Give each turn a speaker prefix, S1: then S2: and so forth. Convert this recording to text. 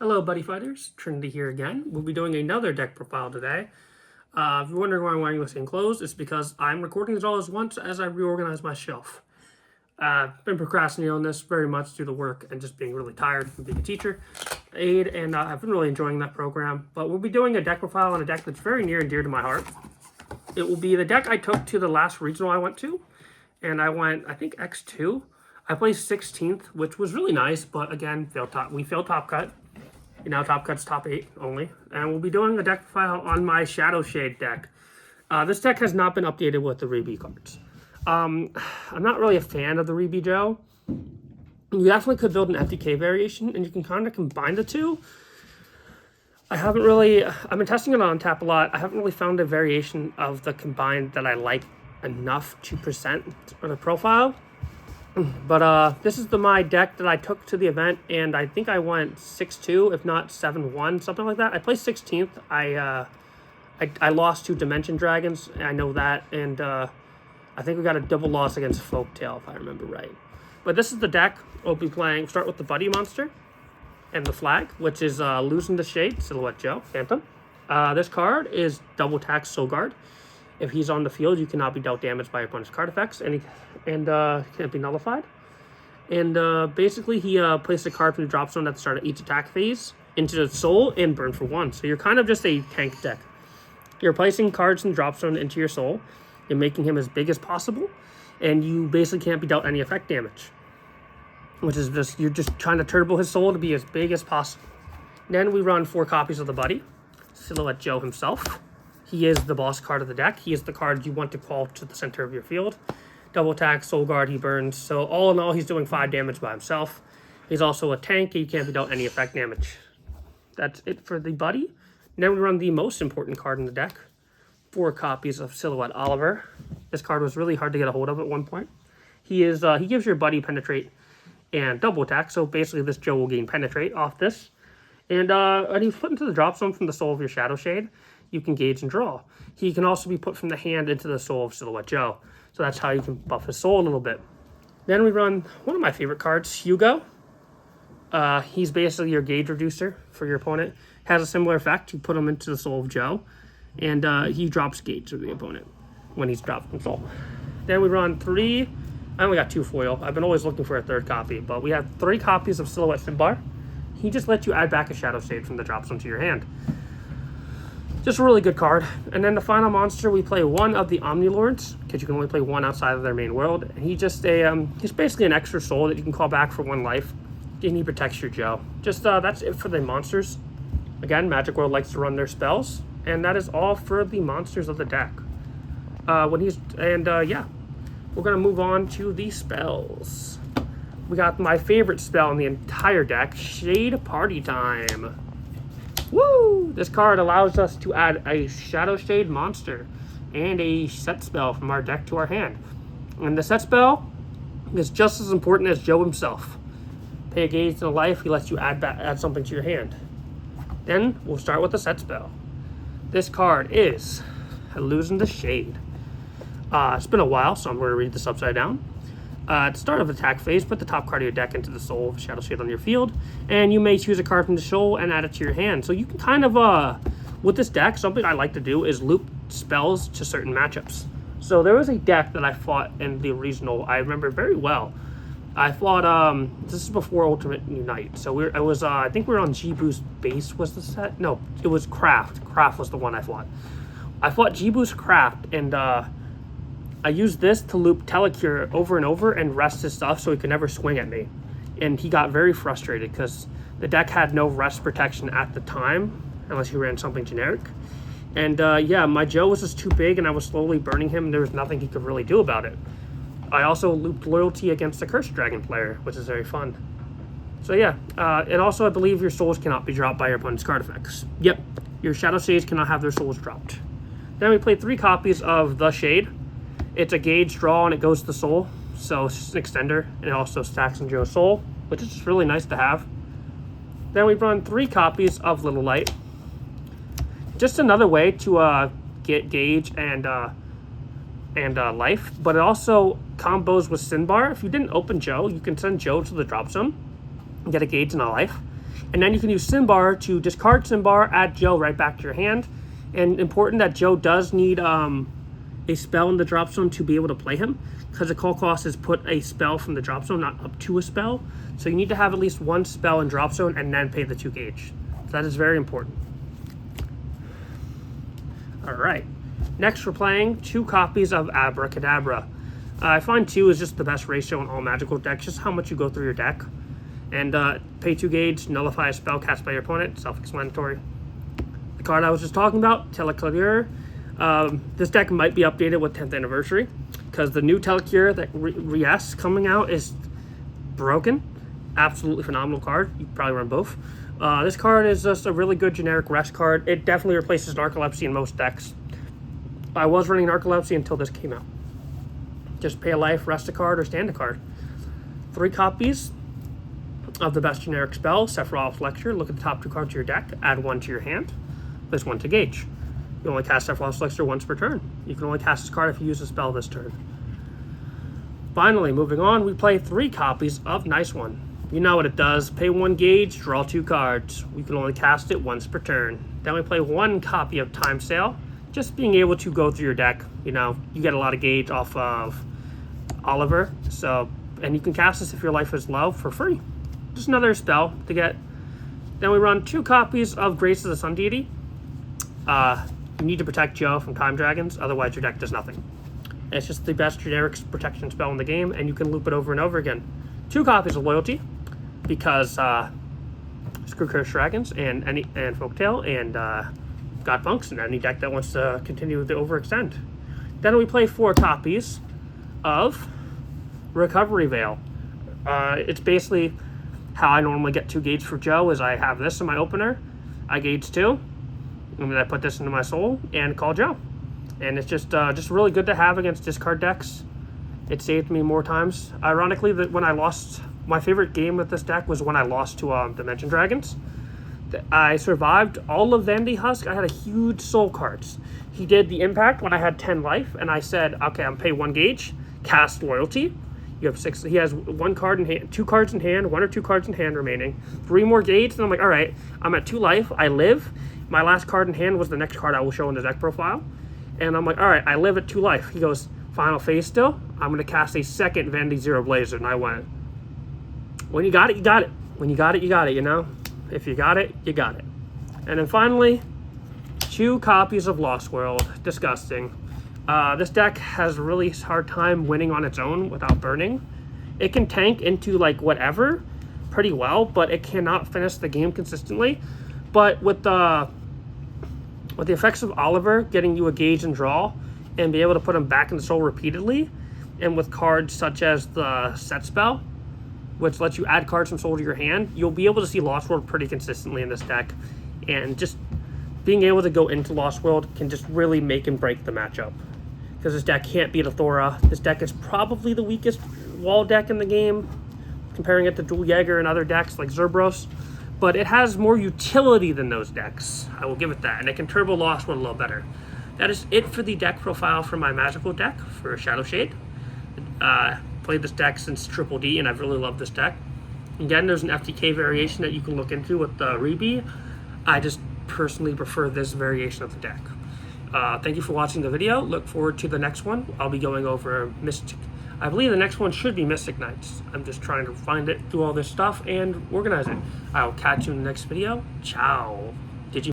S1: Hello, Buddy Fighters. Trinity here again. We'll be doing another deck profile today. If you're wondering why I'm wearing the same clothes, it's because I'm recording it all at once as I reorganize my shelf. I've been procrastinating on this very much due to work and just being really tired from being a teacher aide, and I've been really enjoying that program. But we'll be doing a deck profile on a deck that's very near and dear to my heart. It will be the deck I took to the last regional I went to, and I went, I think, X2. I placed 16th, which was really nice, but again, we failed top cut. Now top cut's top 8 only, and we'll be doing a deck file on my Shadow Shade deck. This deck has not been updated with the Rebi cards. I'm not really a fan of the Rebi Joe. You definitely could build an FTK variation, and you can kind of combine the two. I've been testing it on tap a lot. I haven't really found a variation of the combined that I like enough to present on a profile. But this is my deck that I took to the event, and I think I went 6-2, if not 7-1, something like that. I placed 16th. I lost to Dimension Dragons, I know that, and I think we got a double loss against Folktale, if I remember right. But this is the deck we'll be playing. Start with the Buddy monster and the flag, which is Losing the Shade, Silhouette Joe, Phantom. This card is double tax Soul Guard. If he's on the field, you cannot be dealt damage by your opponent's card effects, and can't be nullified. And basically, he placed a card from the drop zone at the start of each attack phase into the soul and burn for 1. So you're kind of just a tank deck. You're placing cards from the drop zone into your soul and making him as big as possible, and you basically can't be dealt any effect damage. Which is you're just trying to turbo his soul to be as big as possible. Then we run 4 copies of the Buddy, Silhouette Joe himself. He is the boss card of the deck. He is the card you want to call to the center of your field. Double attack, Soul Guard, he burns. So all in all, he's doing 5 damage by himself. He's also a tank. You can't be dealt any effect damage. That's it for the Buddy. Then we run the most important card in the deck. 4 copies of Silhouette Oliver. This card was really hard to get a hold of at one point. He gives your Buddy Penetrate and double attack. So basically this Joe will gain Penetrate off this. And he's put into the drop zone from the Soul of your Shadow Shade. You can gauge and draw. He can also be put from the hand into the Soul of Silhouette Joe. So that's how you can buff his soul a little bit. Then we run one of my favorite cards, Hugo. He's basically your gauge reducer for your opponent. Has a similar effect. You put him into the Soul of Joe, and he drops gauge to the opponent when he's dropped from soul. Then we run 3. I only got 2 foil. I've been always looking for a 3rd copy, but we have 3 copies of Silhouette Simbar. He just lets you add back a Shadow Shade from the drop zone to your hand. Just a really good card. And then the final monster, we play 1 of the Omnilords, because you can only play 1 outside of their main world. And he's basically an extra soul that you can call back for 1 life, and he protects your Joe. That's it for the monsters. Again, Magic World likes to run their spells, and that is all for the monsters of the deck. We're gonna move on to the spells. We got my favorite spell in the entire deck, Shade Party Time. Woo! This card allows us to add a Shadow Shade monster and a set spell from our deck to our hand. And the set spell is just as important as Joe himself. Pay a gauge and a life, he lets you add something to your hand. Then we'll start with the set spell. This card is Losing the Shade. It's been a while, so I'm going to read this upside down. At the start of attack phase, put the top card of your deck into the Soul of Shadow Shade on your field, and you may choose a card from the Soul and add it to your hand. So you can kind of, with this deck, something I like to do is loop spells to certain matchups. So there was a deck that I fought in the regional, I remember very well. I fought, this is before Ultimate Unite, so I think we were on G-Boost Base was the set? No, it was Craft. Craft was the one I fought. I fought G-Boost Craft, and, I used this to loop Telecure over and over and rest his stuff so he could never swing at me. And he got very frustrated because the deck had no rest protection at the time, unless you ran something generic. And my Joe was just too big and I was slowly burning him and there was nothing he could really do about it. I also looped Loyalty against the Cursed Dragon player, which is very fun. So and also I believe your souls cannot be dropped by your opponent's card effects. Yep, your Shadow Shades cannot have their souls dropped. Then we played 3 copies of The Shade. It's a gauge draw and it goes to the soul, so it's just an extender, and it also stacks in Joe's soul, which is just really nice to have. Then we run 3 copies of Little Light. Just another way to get gauge and life, but it also combos with Sinbar. If you didn't open Joe, you can send Joe to the drop zone and get a gauge and a life, And then you can use Simbar to discard Simbar, add Joe right back to your hand. And important that Joe does need a spell in the drop zone to be able to play him, because the call cost is put a spell from the drop zone, not up to a spell. So you need to have at least one spell in drop zone and then pay the 2 gauge. So that is very important. All right. Next, we're playing 2 copies of Abracadabra. I find 2 is just the best ratio in all magical decks, just how much you go through your deck. And pay 2 gauge, nullify a spell cast by your opponent, self-explanatory. The card I was just talking about, Telecure. This deck might be updated with 10th anniversary, because the new Telecure that Ries coming out is broken. Absolutely phenomenal card. You can probably run both. This card is just a really good generic rest card. It definitely replaces Narcolepsy in most decks. I was running Narcolepsy until this came out. Just pay a life, rest a card, or stand a card. 3 copies of the best generic spell, Sephiroth's Lecture. Look at the top 2 cards of your deck, add 1 to your hand, place 1 to gauge. You only cast Sephiroth's Lecture once per turn. You can only cast this card if you use a spell this turn. Finally, moving on, we play 3 copies of Nice One. You know what it does. Pay 1 gauge, draw 2 cards. We can only cast it once per turn. Then we play 1 copy of Time Sale. Just being able to go through your deck, you know, you get a lot of gauge off of Oliver. So, and you can cast this if your life is low for free. Just another spell to get. Then we run 2 copies of Grace of the Sun Deity. You need to protect Joe from Time Dragons, otherwise your deck does nothing. It's just the best generic protection spell in the game, and you can loop it over and over again. 2 copies of Loyalty, because screw Cursed Dragons and Folktale and Godpunks and any deck that wants to continue to overextend. Then we play 4 copies of Recovery Veil. It's basically how I normally get 2 gauge for Joe. Is I have this in my opener, I gauge 2, and then I put this into my soul and call Joe. And it's just really good to have against discard decks. It saved me more times. Ironically, that when I lost, my favorite game with this deck was when I lost to Dimension Dragons. I survived all of Vandy Husk. I had a huge soul cards. He did the impact when I had 10 life, and I said, okay, I'm pay 1 gauge, cast Loyalty. You have 6. He has 1 card in hand, 2 cards in hand, 1 or 2 cards in hand remaining. 3 more gauge, and I'm like, all right, I'm at 2 life. I live. My last card in hand was the next card I will show in the deck profile. And I'm like, all right, I live at 2 life. He goes, final phase still. I'm going to cast a second Vandy Zero Blazer. And I went, when you got it, you got it. When you got it, you got it, you know? If you got it, you got it. And then finally, 2 copies of Lost World. Disgusting. This deck has a really hard time winning on its own without burning. It can tank into like whatever pretty well, but it cannot finish the game consistently. But with the effects of Oliver getting you a gauge and draw and be able to put him back in the soul repeatedly, and with cards such as the set spell, which lets you add cards from soul to your hand, you'll be able to see Lost World pretty consistently in this deck. And just being able to go into Lost World can just really make and break the matchup. Because this deck can't beat a Thora. This deck is probably the weakest wall deck in the game, comparing it to Dual Jaeger and other decks like Zerberus. But it has more utility than those decks. I will give it that. And it can turbo Lost World a little better. That is it for the deck profile for my magical deck for Shadow Shade. Played this deck since Triple D, and I've really loved this deck. Again, there's an FTK variation that you can look into with the Rebi. I just personally prefer this variation of the deck. Thank you for watching the video. Look forward to the next one. I'll be going over Mystic. I believe the next one should be Mystic Knights. I'm just trying to find it, do all this stuff, and organize it. I'll catch you in the next video. Ciao.